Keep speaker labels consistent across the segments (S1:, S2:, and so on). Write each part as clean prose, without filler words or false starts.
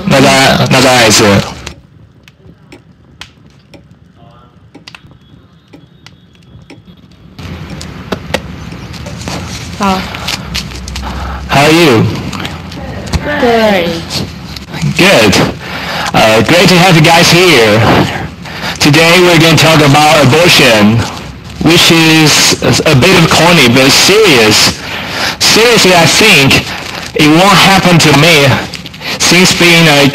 S1: 那再来一次。
S2: 好。
S1: How are you?
S2: Great.
S1: Good. Great to have you guys here. Today we're going to talk about abortion, which is a bit of corny but serious. Seriously, I think it won't happen to me. Since being a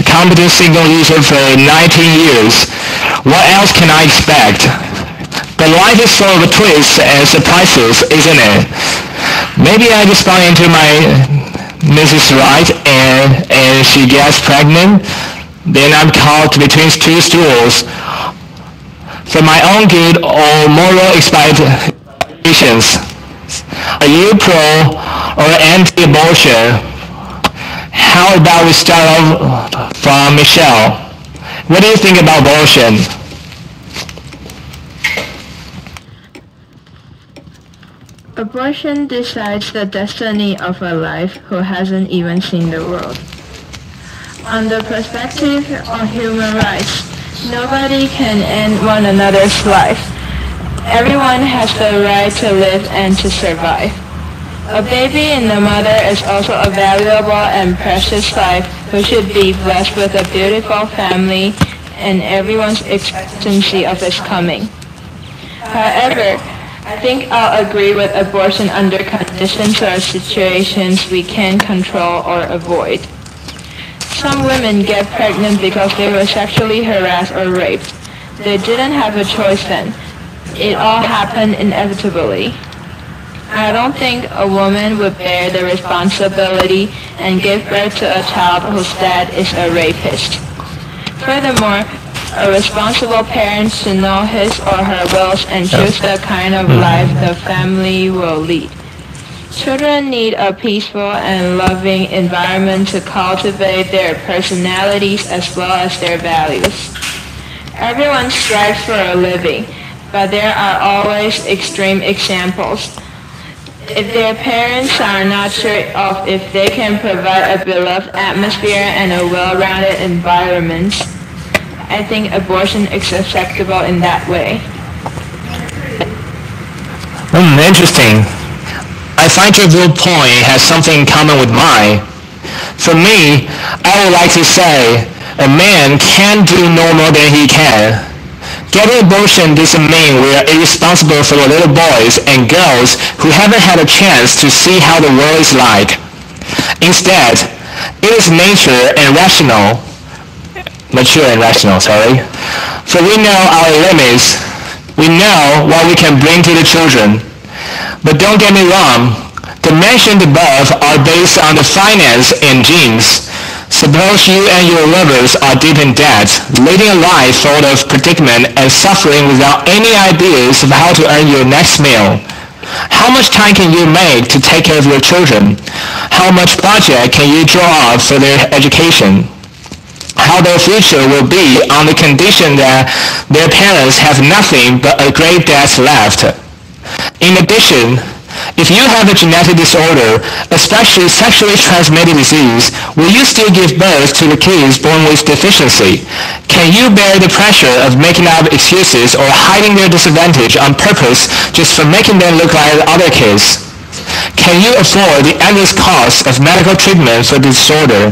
S1: competent single user for 19 years, what else can I expect? But life is full of twists and surprises, isn't it? Maybe I just bump into my Mrs. Right and she gets pregnant. Then I'm caught between two stools. For my own good or moral expectations, are you pro or anti-abortion? How about we start off from Michelle? What do you think about abortion?
S2: Abortion decides the destiny of a life who hasn't even seen the world. On the perspective of human rights, nobody can end one another's life. Everyone has the right to live and to survive. A baby in the mother is also a valuable and precious life who should be blessed with a beautiful family and everyone's expectancy of its coming. However, I think I'll agree with abortion under conditions or situations we can control or avoid. Some women get pregnant because they were sexually harassed or raped. They didn't have a choice then. It all happened inevitably. I don't think a woman would bear the responsibility and give birth to a child whose dad is a rapist. Furthermore, a responsible parent should know his or her wills and choose the kind of life the family will lead. Children need a peaceful and loving environment to cultivate their personalities as well as their values. Everyone strives for a living, but there are always extreme examples. If their parents are not sure of if they can provide a beloved atmosphere and a well-rounded environment, I think abortion is acceptable in that way.
S1: Interesting. I find your viewpoint has something in common with mine. For me, I would like to say a man can do no more than he can. Getting abortion doesn't mean we are irresponsible for the little boys and girls who haven't had a chance to see how the world is like. Instead, it is mature and rational. For we know our limits. We know what we can bring to the children. But don't get me wrong, the mentioned above are based on the finance and genes. Suppose you and your lovers are deep in debt, leading a life full of predicament and suffering without any ideas of how to earn your next meal. How much time can you make to take care of your children? How much budget can you draw up for their education? How their future will be on the condition that their parents have nothing but a great debt left. In addition, if you have a genetic disorder, especially sexually transmitted disease, will you still give birth to the kids born with deficiency? Can you bear the pressure of making up excuses or hiding their disadvantage on purpose just for making them look like other kids? Can you afford the endless cost of medical treatment for the disorder?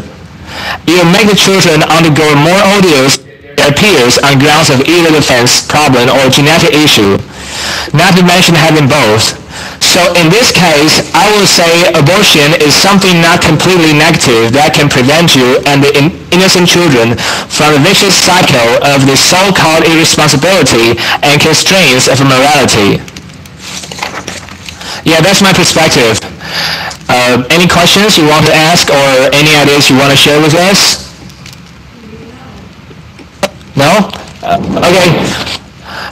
S1: You'll make the children undergo more odious their peers on grounds of either defense problem or genetic issue, not to mention having both. So in this case, I would say abortion is something not completely negative that can prevent you and the innocent children from the vicious cycle of the so-called irresponsibility and constraints of morality. Yeah, that's my perspective. Any questions you want to ask or any ideas you want to share with us? No? Okay.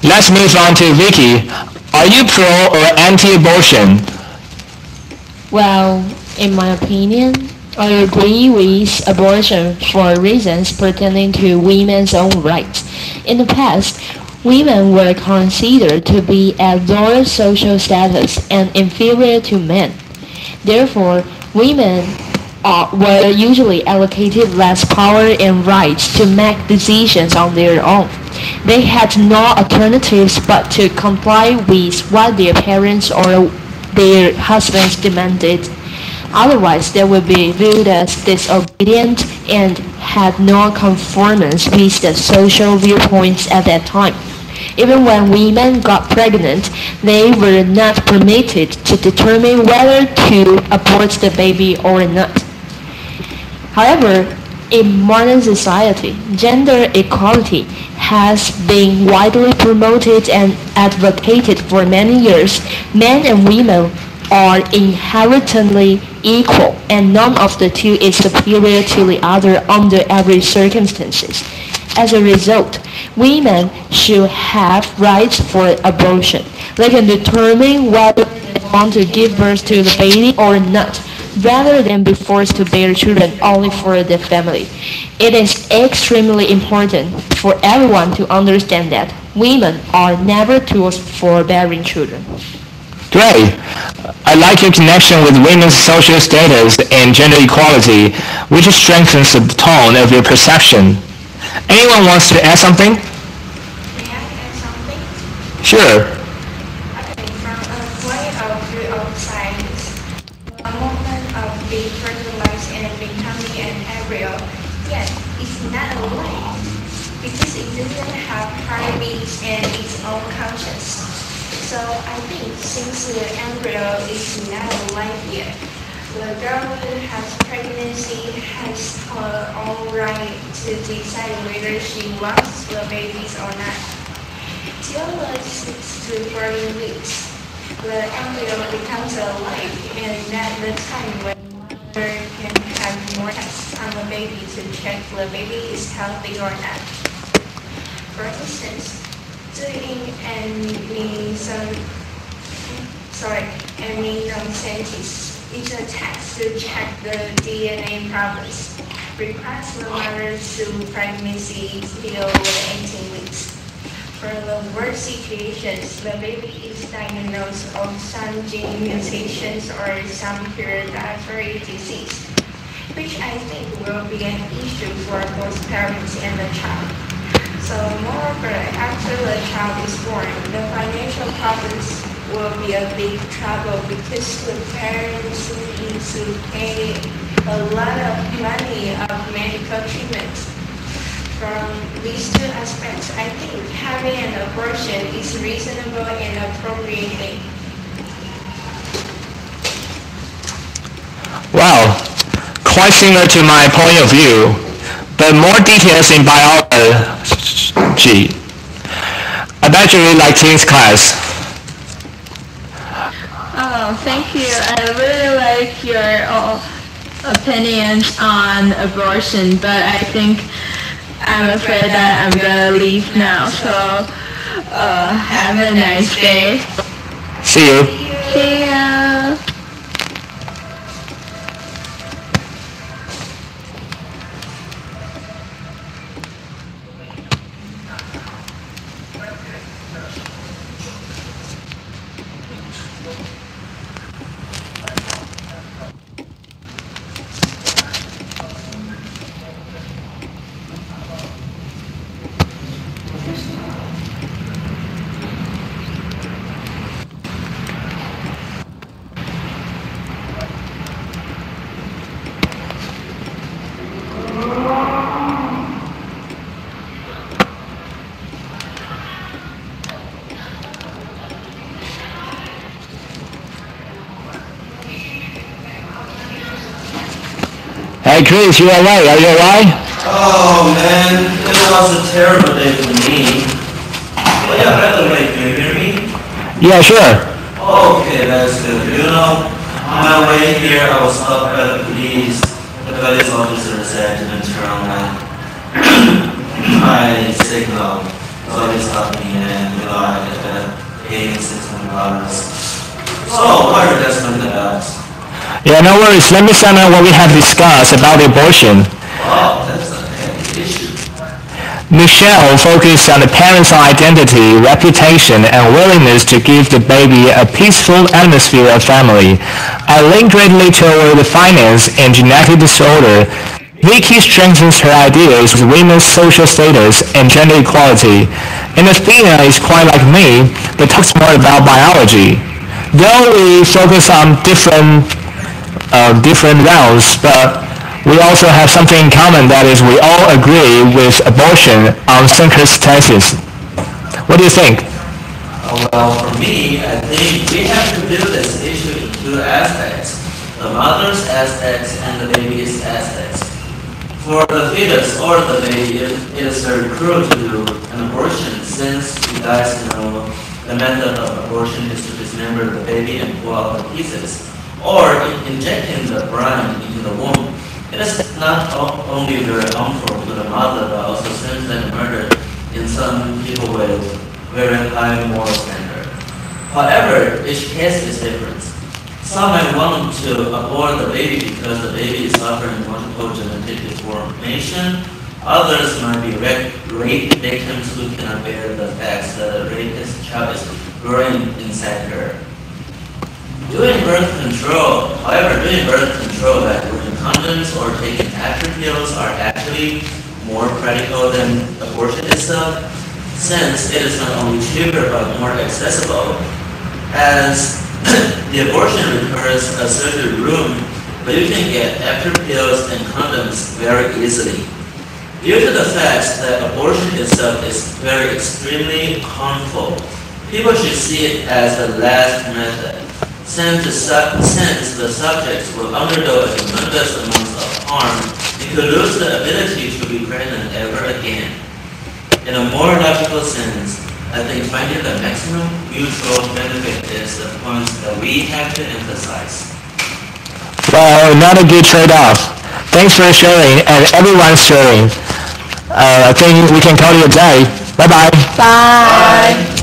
S1: Let's move on to Vicky. Are you pro or anti-abortion?
S3: Well, in my opinion, I agree with abortion for reasons pertaining to women's own rights. In the past, women were considered to be at lower social status and inferior to men. Therefore, women were usually allocated less power and rights to make decisions on their own. They had no alternatives but to comply with what their parents or their husbands demanded. Otherwise, they would be viewed as disobedient and had no conformance with the social viewpoints at that time. Even when women got pregnant, they were not permitted to determine whether to abort the baby or not. However, in modern society, gender equality has been widely promoted and advocated for many years. Men and women are inherently equal, and none of the two is superior to the other under every circumstances. As a result, women should have rights for abortion. They can determine whether they want to give birth to the baby or not, rather than be forced to bear children only for the family. It is extremely important for everyone to understand that women are never tools for bearing children.
S1: Great. I like your connection with women's social status and gender equality, which strengthens the tone of your perception. Anyone wants to add something?
S4: May I add something?
S1: Sure.
S4: Okay, from a point of view of science, a moment of being fertilized and becoming an embryo, yet it's not alive because it doesn't have heartbeats and its own conscience. So I think since the embryo is not alive yet, the girl who has pregnancy has her own right to decide whether she wants the babies or not. Till the 6 to 14 weeks, the embryo becomes alive, and at the time when mother can have more tests on the baby to check the baby is healthy or not. For instance, doing amniocentesis is a test to check the DNA progress. Requires the mother to pregnancy till 18 weeks. For the worst situations, the baby is diagnosed of some gene mutations or some hereditary disease, which I think will be an issue for both parents and the child. So moreover, after the child is born, the financial problems will be a big trouble because the parents need to pay a lot of money of medical treatment. From these two aspects, I think having an abortion is reasonable and appropriate thing.
S1: Wow, quite similar to my point of view, but more details in biology. I bet you really like teens class.
S2: Oh, thank you. I really like your opinions on abortion, but I think I'm afraid that I'm gonna leave now. So, have a nice day.
S1: See you.
S2: See ya.
S1: Hey Chris, you alright? Are you alright?
S5: Oh man, it was a terrible day for me. Oh yeah, by the way, can you hear me?
S1: Yeah, sure.
S5: Okay, that's good. On my way here, I was stopped by the police. The police officer said to turn on my signal. So they stopped me and, I had to pay $600. So, what are you guys talking about?
S1: Yeah, no worries. Let me sum up what we have discussed about the abortion.
S5: Wow, that's a heavy issue.
S1: Michelle focused on the parent's identity, reputation, and willingness to give the baby a peaceful atmosphere of family. I lean greatly toward the finance and genetic disorder. Vicky strengthens her ideas with women's social status and gender equality. And Athena is quite like me, but talks more about biology. Though we focus on different routes, but we also have something in common, that is we all agree with abortion on circumstances. What do you think?
S5: Well, for me, I think we have to view this issue in two aspects: the mother's aspects and the baby's aspects. For the fetus or the baby, it is very cruel to do an abortion, since you guys know the method of abortion is to dismember the baby and pull out the pieces, or injecting the brine into the womb. It is not only very harmful to the mother, but also sinful and murder in some people with very high moral standard. However, each case is different. Some might want to abort the baby because the baby is suffering multiple genetic deformation. Others might be rape victims who cannot bear the fact that a rapist child is growing inside her. Doing birth control by using condoms or taking after pills are actually more practical than abortion itself, since it is not only cheaper but more accessible, as the abortion requires a surgery room, but you can get after pills and condoms very easily. Due to the fact that abortion itself is very extremely harmful, people should see it as the last method, since the subjects will undergo a tremendous amount of harm and could lose the ability to be pregnant ever again. In a more logical sense, I think finding the maximum mutual benefit is the point that we have to emphasize.
S1: Well, not a good trade-off. Thanks for sharing, and everyone's sharing. I think we can call it a day. Bye-bye.
S2: Bye.